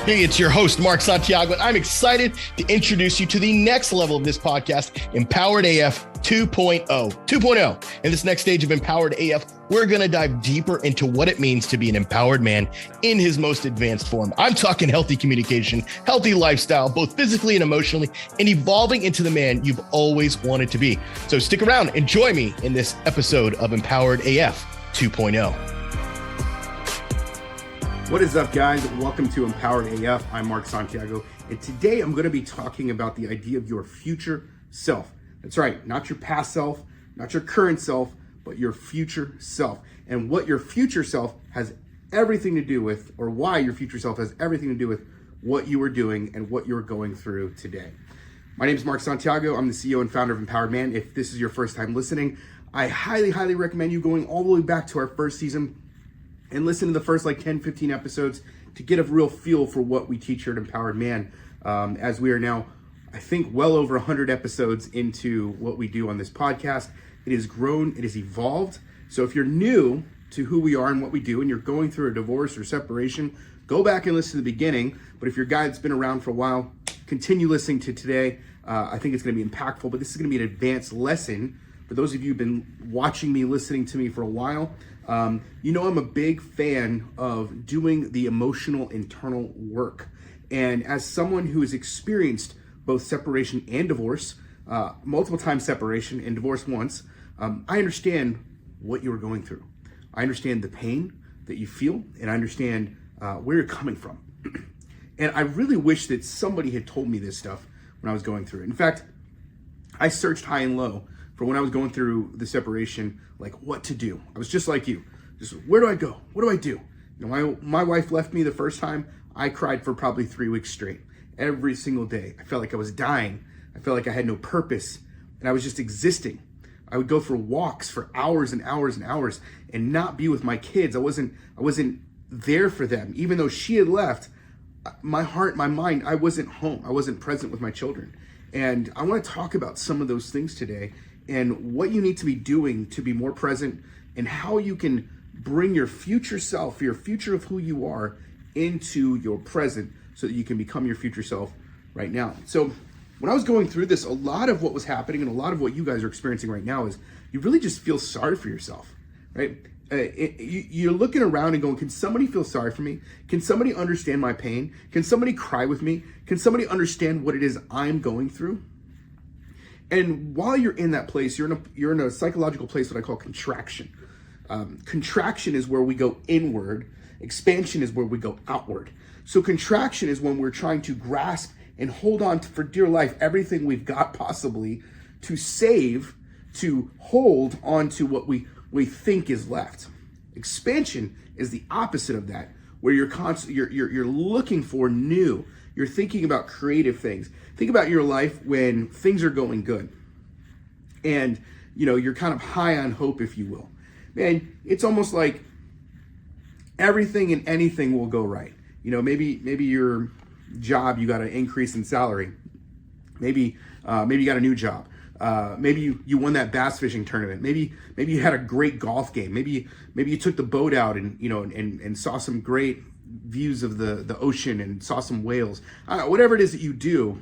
Hey, it's your host, Mark Santiago, and I'm excited to introduce you to the next level of this podcast, Empowered AF 2.0. In this next stage of Empowered AF, we're going to dive deeper into what it means to be an empowered man in his most advanced form. I'm talking healthy communication, healthy lifestyle, both physically and emotionally, and evolving into the man you've always wanted to be. So stick around and join me in this episode of Empowered AF 2.0. What is up, guys? Welcome to Empowered AF. I'm Mark Santiago, and today I'm going to be talking about the idea of your future self. That's right, not your past self, not your current self, but your future self, and what your future self has everything to do with, or why your future self has everything to do with what you are doing and what you're going through today. My name is Mark Santiago. I'm the CEO and founder of Empowered Man. If this is your first time listening, I highly recommend you going all the way back to our first season and listen to the first 10, 15 episodes to get a real feel for what we teach here at Empowered Man, as we are now, I think, well over 100 episodes into what we do on this podcast. It has grown, it has evolved. So if you're new to who we are and what we do, and you're going through a divorce or separation, go back and listen to the beginning. But if you're a guy that's been around for a while, continue listening to today. I think it's going to be impactful, but this is going to be an advanced lesson. For those of you who've been watching me, listening to me for a while, you know I'm a big fan of doing the emotional internal work. And as someone who has experienced both separation and divorce, multiple times separation and divorce once, I understand what you were going through. I understand the pain that you feel, and I understand where you're coming from. And I really wish that somebody had told me this stuff when I was going through it. In fact, I searched high and low for when I was going through the separation, like what to do. I was just like you. Just where do I go? What do I do? You know, my wife left me the first time. I cried for probably 3 weeks straight. Every single day. I felt like I was dying. I felt like I had no purpose, and I was just existing. I would go for walks for hours and hours and hours and not be with my kids. I wasn't there for them. Even though she had left, my heart, my mind, I wasn't home. I wasn't present with my children. And I want to talk about some of those things today and what you need to be doing to be more present, and how you can bring your future self, your future of who you are, into your present so that you can become your future self right now. So when I was going through this, a lot of what was happening and a lot of what you guys are experiencing right now is you really just feel sorry for yourself, right? You're looking around and going, can somebody feel sorry for me? Can somebody understand my pain? Can somebody cry with me? Can somebody understand what it is I'm going through? And while you're in that place, you're in a psychological place that I call contraction. Contraction is where we go inward. Expansion is where we go outward. So contraction is when we're trying to grasp and hold on to, for dear life, everything we've got possibly to save, to hold on to what we think is left. Expansion is the opposite of that, where you're looking for new. You're thinking about creative things. Think about your life when things are going good, and you're kind of high on hope, if you will. Man, it's almost like everything and anything will go right. Maybe your job, you got an increase in salary. Maybe you got a new job. Maybe you won that bass fishing tournament. Maybe you had a great golf game. Maybe you took the boat out and saw some great views of the ocean and saw some whales. Whatever it is that you do,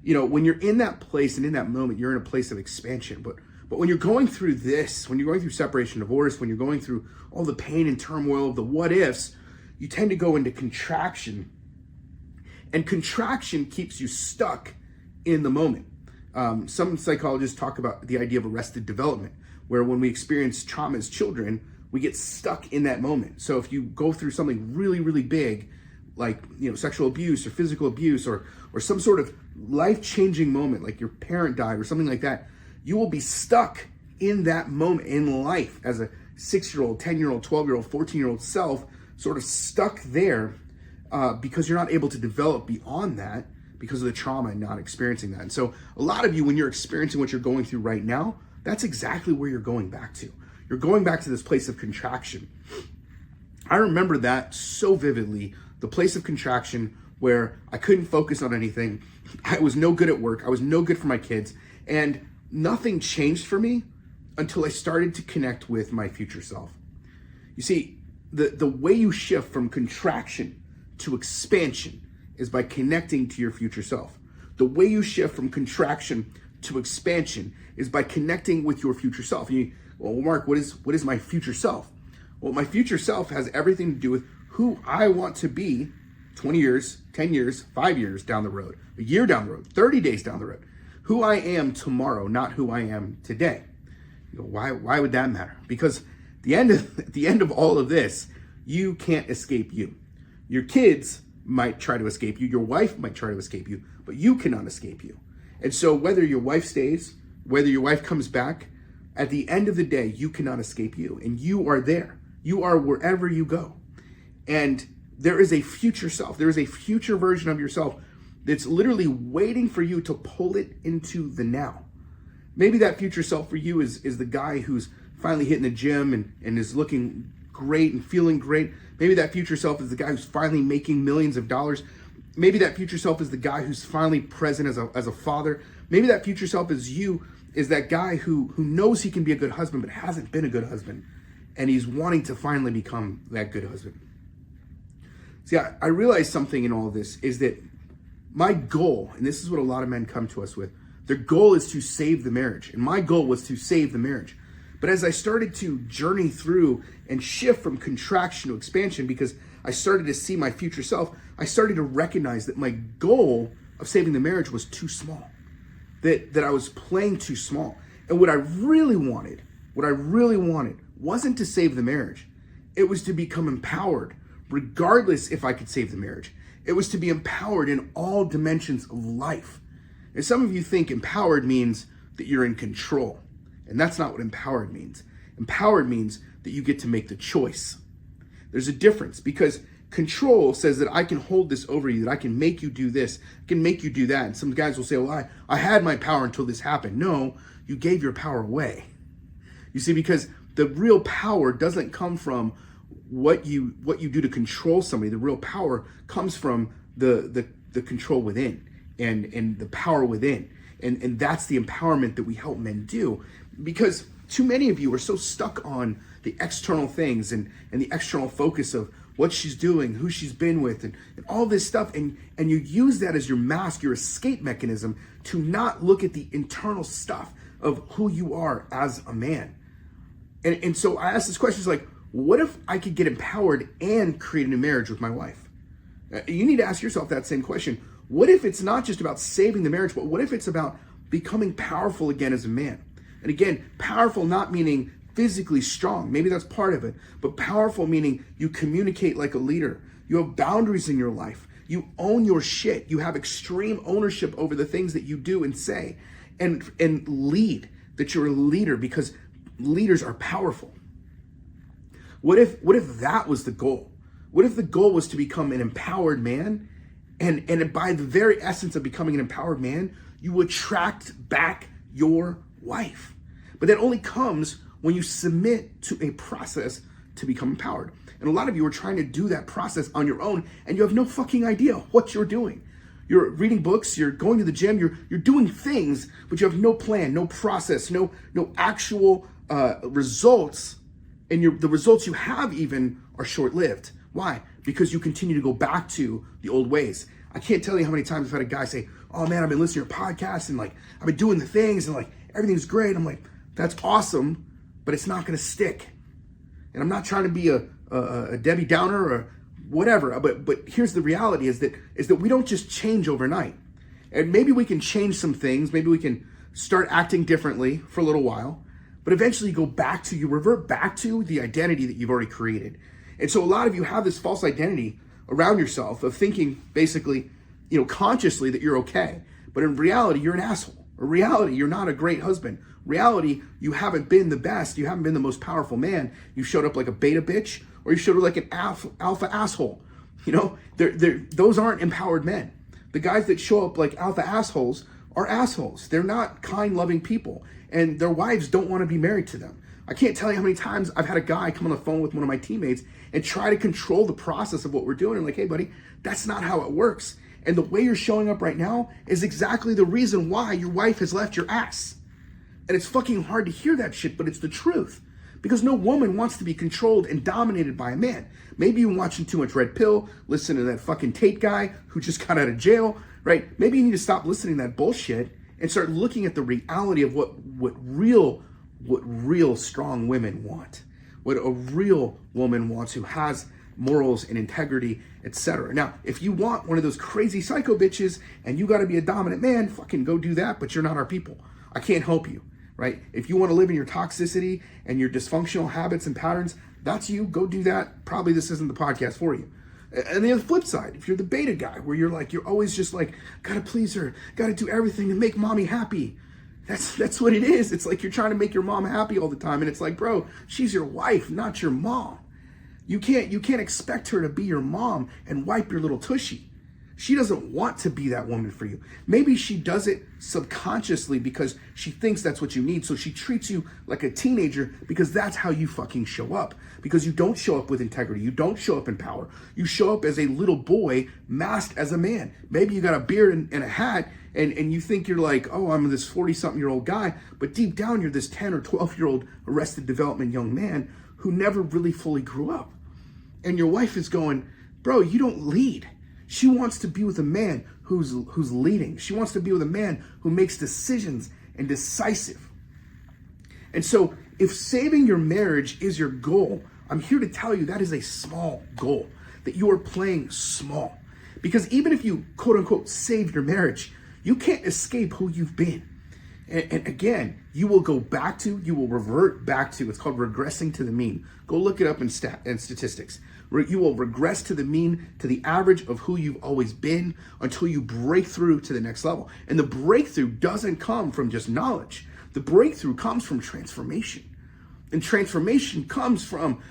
when you're in that place and in that moment, you're in a place of expansion. But when you're going through this, when you're going through separation, divorce, when you're going through all the pain and turmoil of the what ifs, you tend to go into contraction. And contraction keeps you stuck in the moment. Some psychologists talk about the idea of arrested development, where when we experience trauma as children, we get stuck in that moment. So if you go through something really big, like sexual abuse or physical abuse or some sort of life-changing moment, like your parent died or something like that, you will be stuck in that moment in life as a 6-year-old, 10-year-old, 12-year-old, 14-year-old self, sort of stuck there because you're not able to develop beyond that because of the trauma and not experiencing that. And so a lot of you, when you're experiencing what you're going through right now, that's exactly where you're going back to. You're going back to this place of contraction. I remember that so vividly, the place of contraction where I couldn't focus on anything. I was no good at work. I was no good for my kids. And nothing changed for me until I started to connect with my future self. You see, the way you shift from contraction to expansion is by connecting to your future self. The way you shift from contraction to expansion is by connecting with your future self. Well, Mark, what is my future self? Well, my future self has everything to do with who I want to be 20 years, 10 years, 5 years down the road, a year down the road, 30 days down the road. Who I am tomorrow, not who I am today. Why would that matter? Because at the end of all of this, you can't escape you. Your kids might try to escape you. Your wife might try to escape you, but you cannot escape you. And so whether your wife stays, whether your wife comes back, at the end of the day, you cannot escape you. And you are there. You are wherever you go. And there is a future self. There is a future version of yourself that's literally waiting for you to pull it into the now. Maybe that future self for you is the guy who's finally hitting the gym and is looking great and feeling great. Maybe that future self is the guy who's finally making millions of dollars. Maybe that future self is the guy who's finally present as a father. Maybe that future self is that guy who knows he can be a good husband but hasn't been a good husband. And he's wanting to finally become that good husband. See, I realized something in all of this is that my goal, and this is what a lot of men come to us with, their goal is to save the marriage. And my goal was to save the marriage. But as I started to journey through and shift from contraction to expansion, because I started to see my future self, I started to recognize that my goal of saving the marriage was too small, that I was playing too small. And what I really wanted wasn't to save the marriage. It was to become empowered, regardless if I could save the marriage. It was to be empowered in all dimensions of life. And some of you think empowered means that you're in control. And that's not what empowered means. Empowered means that you get to make the choice. There's a difference, because control says that I can hold this over you, that I can make you do this, I can make you do that. And some guys will say, well, I had my power until this happened. No, you gave your power away. You see, because the real power doesn't come from what you do to control somebody. The real power comes from the control within and the power within. And that's the empowerment that we help men do, because too many of you are so stuck on the external things and the external focus of what she's doing, who she's been with, and all this stuff. And you use that as your mask, your escape mechanism, to not look at the internal stuff of who you are as a man. And so I asked this question, like, what if I could get empowered and create a new marriage with my wife? You need to ask yourself that same question. What if it's not just about saving the marriage, but what if it's about becoming powerful again as a man? And again, powerful not meaning physically strong. Maybe that's part of it. But powerful meaning you communicate like a leader. You have boundaries in your life. You own your shit. You have extreme ownership over the things that you do and say. And lead, that you're a leader, because leaders are powerful. What if that was the goal? What if the goal was to become an empowered man? And by the very essence of becoming an empowered man, you attract back your wife. But that only comes when you submit to a process to become empowered. And a lot of you are trying to do that process on your own, and you have no fucking idea what you're doing. You're reading books, you're going to the gym, you're doing things, but you have no plan, no process, no actual results. And the results you have even are short-lived. Why? Because you continue to go back to the old ways. I can't tell you how many times I've had a guy say, oh man, I've been listening to your podcast and like, I've been doing the things and like, everything's great. I'm like, that's awesome, but it's not gonna stick. And I'm not trying to be a Debbie Downer or whatever, but here's the reality is that we don't just change overnight. And maybe we can change some things. Maybe we can start acting differently for a little while, but eventually you revert back to the identity that you've already created. And so a lot of you have this false identity around yourself of thinking basically, consciously that you're okay. But in reality, you're an asshole. In reality, you're not a great husband. In reality, you haven't been the best. You haven't been the most powerful man. You showed up like a beta bitch, or you showed up like an alpha asshole. Those aren't empowered men. The guys that show up like alpha assholes are assholes. They're not kind, loving people. And their wives don't want to be married to them. I can't tell you how many times I've had a guy come on the phone with one of my teammates and try to control the process of what we're doing. And like, hey buddy, that's not how it works. And the way you're showing up right now is exactly the reason why your wife has left your ass. And it's fucking hard to hear that shit, but it's the truth. because no woman wants to be controlled and dominated by a man. Maybe you're watching too much Red Pill, listen to that fucking Tate guy who just got out of jail, right? Maybe you need to stop listening to that bullshit and start looking at the reality of what real strong women want, what a real woman wants who has morals and integrity, etc. Now, if you want one of those crazy psycho bitches and you got to be a dominant man, fucking go do that, but you're not our people. I can't help you, right? If you want to live in your toxicity and your dysfunctional habits and patterns, that's you, go do that. Probably this isn't the podcast for you. And the flip side, if you're the beta guy where you're always just like, gotta please her, gotta do everything to make mommy happy. That's what it is. It's like you're trying to make your mom happy all the time. And it's like, bro, she's your wife, not your mom. You can't expect her to be your mom and wipe your little tushy. She doesn't want to be that woman for you. Maybe she does it subconsciously because she thinks that's what you need. So she treats you like a teenager because that's how you fucking show up. Because you don't show up with integrity. You don't show up in power. You show up as a little boy masked as a man. Maybe you got a beard and a hat and you think you're like, oh, I'm this 40-something-year-old guy. But deep down, you're this 10 or 12-year-old arrested development young man who never really fully grew up. And your wife is going, bro, you don't lead. She wants to be with a man who's leading. She wants to be with a man who makes decisions and decisive. And so if saving your marriage is your goal, I'm here to tell you that is a small goal, that you are playing small. Because even if you, quote unquote, save your marriage, you can't escape who you've been. And again, you will revert back to, it's called regressing to the mean. Go look it up in statistics. You will regress to the mean, to the average of who you've always been until you break through to the next level. And the breakthrough doesn't come from just knowledge. The breakthrough comes from transformation. And transformation comes from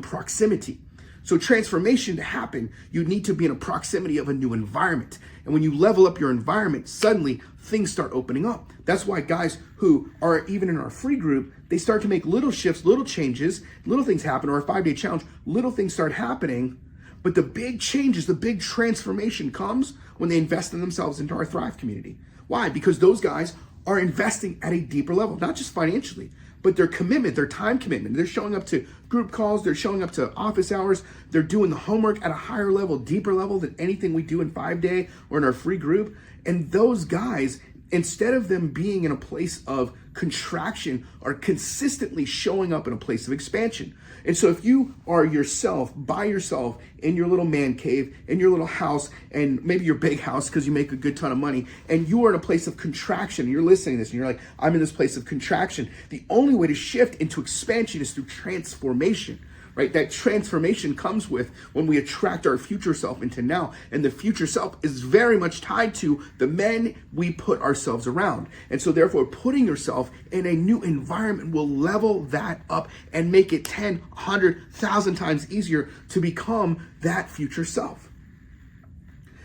proximity. So transformation to happen, you need to be in a proximity of a new environment. And when you level up your environment, suddenly things start opening up. That's why guys who are even in our free group, they start to make little shifts, little changes, little things happen, or a 5-day challenge, little things start happening. But the big changes, the big transformation comes when they invest in themselves into our Thrive community. Why? Because those guys are investing at a deeper level, not just financially, but their commitment, their time commitment. They're showing up to group calls, they're showing up to office hours, they're doing the homework at a higher level, deeper level than anything we do in 5-day or in our free group. And those guys, instead of them being in a place of contraction, are consistently showing up in a place of expansion. And so if you are yourself, by yourself, in your little man cave, in your little house, and maybe your big house because you make a good ton of money, and you are in a place of contraction, and you're listening to this, and you're like, I'm in this place of contraction. The only way to shift into expansion is through transformation. Right? That transformation comes with when we attract our future self into now. And the future self is very much tied to the men we put ourselves around. And so therefore, putting yourself in a new environment will level that up and make it 10, 100, 1,000 times easier to become that future self.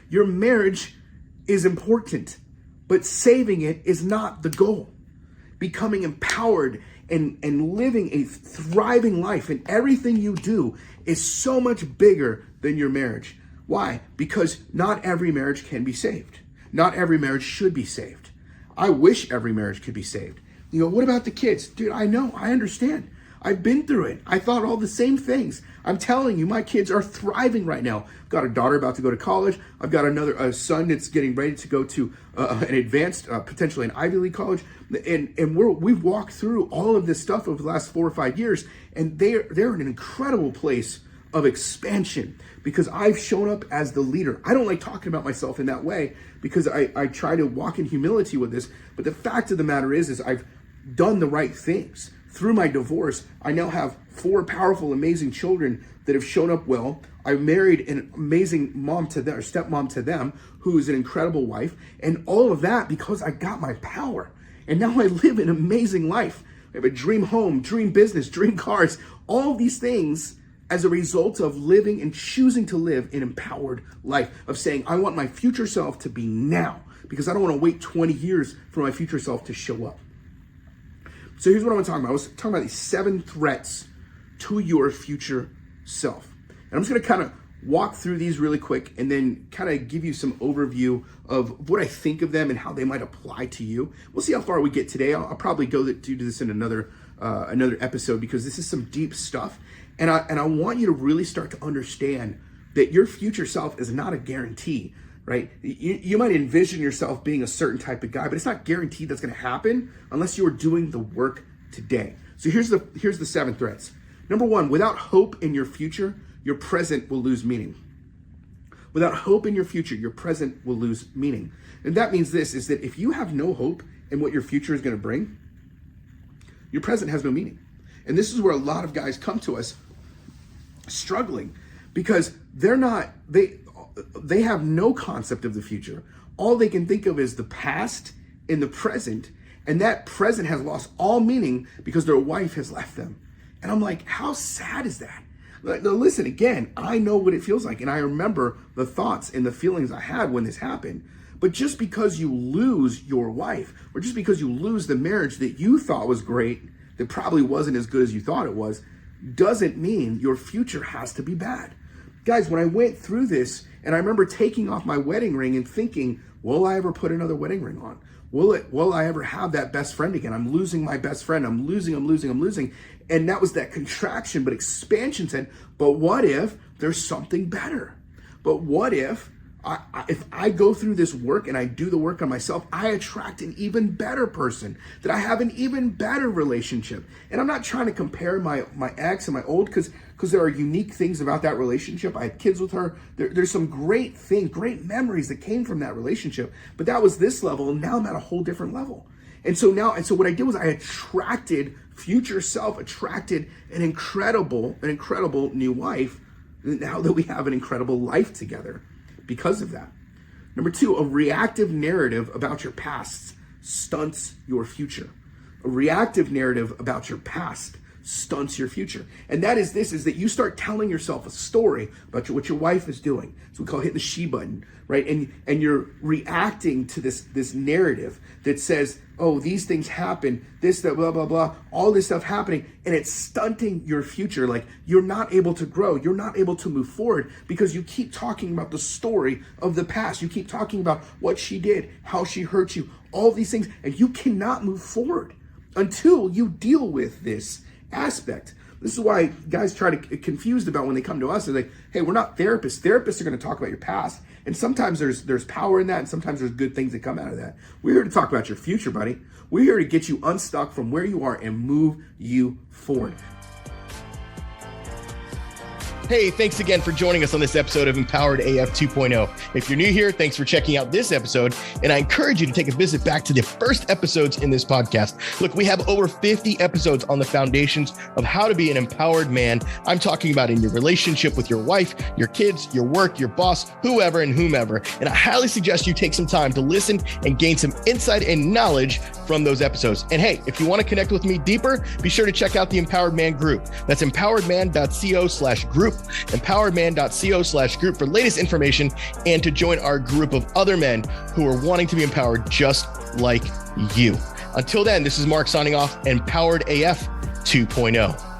Your marriage is important, but saving it is not the goal. Becoming empowered and living a thriving life in everything you do is so much bigger than your marriage. Why? Because not every marriage can be saved. Not every marriage should be saved. I wish every marriage could be saved. You know, what about the kids? Dude, I know, I understand. I've been through it. I thought all the same things. I'm telling you, my kids are thriving right now. I've got a daughter about to go to college. I've got a son that's getting ready to go to an advanced, potentially an Ivy League college. And we've walked through all of this stuff over the last 4 or 5 years, and they're in an incredible place of expansion because I've shown up as the leader. I don't like talking about myself in that way because I try to walk in humility with this. But the fact of the matter is I've done the right things. Through my divorce, I now have 4 powerful, amazing children that have shown up well. I married an amazing mom to them, or stepmom to them, who is an incredible wife. And all of that because I got my power. And now I live an amazing life. I have a dream home, dream business, dream cars, all of these things as a result of living and choosing to live an empowered life, of saying, I want my future self to be now because I don't want to wait 20 years for my future self to show up. So here's what I'm talking about. I was talking about these 7 threats to your future self. And I'm just going to kind of walk through these really quick and then kind of give you some overview of what I think of them and how they might apply to you. We'll see how far we get today. I'll probably do this in another another episode, because this is some deep stuff. And I want you to really start to understand that your future self is not a guarantee, right? You might envision yourself being a certain type of guy, but it's not guaranteed that's going to happen unless you are doing the work today. So here's the 7 threats. Number 1, without hope in your future, your present will lose meaning. Without hope in your future, your present will lose meaning. And that means this, is that if you have no hope in what your future is going to bring, your present has no meaning. And this is where a lot of guys come to us struggling, because they have no concept of the future. All they can think of is the past and the present, and that present has lost all meaning because their wife has left them. And I'm like, how sad is that? Listen, again, I know what it feels like, and I remember the thoughts and the feelings I had when this happened. But just because you lose your wife, or just because you lose the marriage that you thought was great, that probably wasn't as good as you thought it was, doesn't mean your future has to be bad. Guys, when I went through this, and I remember taking off my wedding ring and thinking, will I ever put another wedding ring on? Will I ever have that best friend again? I'm losing my best friend. I'm losing. And that was that contraction, but expansion said, but what if there's something better? But what if I go through this work and I do the work on myself, I attract an even better person, that I have an even better relationship. And I'm not trying to compare my ex and my old, because there are unique things about that relationship. I had kids with her. There's some great things, great memories that came from that relationship. But that was this level, and now I'm at a whole different level. And so what I did was I attracted future self, attracted an incredible new wife. Now that we have an incredible life together because of that. Number 2, a reactive narrative about your past stunts your future. A reactive narrative about your past stunts your future. And that is that you start telling yourself a story about what your wife is doing. So we call hitting the she button, right? And you're reacting to this narrative that says, oh, these things happen, this, that, blah, blah, blah, all this stuff happening, and it's stunting your future. Like, you're not able to grow. You're not able to move forward because you keep talking about the story of the past. You keep talking about what she did, how she hurt you, all these things, and you cannot move forward until you deal with this aspect. This is why guys try to get confused about when they come to us. They're like, hey, we're not therapists. Therapists are going to talk about your past. And sometimes there's power in that, and sometimes there's good things that come out of that. We're here to talk about your future, buddy. We're here to get you unstuck from where you are and move you forward. Hey, thanks again for joining us on this episode of Empowered AF 2.0. If you're new here, thanks for checking out this episode. And I encourage you to take a visit back to the first episodes in this podcast. Look, we have over 50 episodes on the foundations of how to be an empowered man. I'm talking about in your relationship with your wife, your kids, your work, your boss, whoever and whomever. And I highly suggest you take some time to listen and gain some insight and knowledge from those episodes. And hey, if you want to connect with me deeper, be sure to check out the Empowered Man group. That's empoweredman.co/group. empoweredman.co/group for latest information and to join our group of other men who are wanting to be empowered just like you. Until then, this is Mark signing off, Empowered AF 2.0.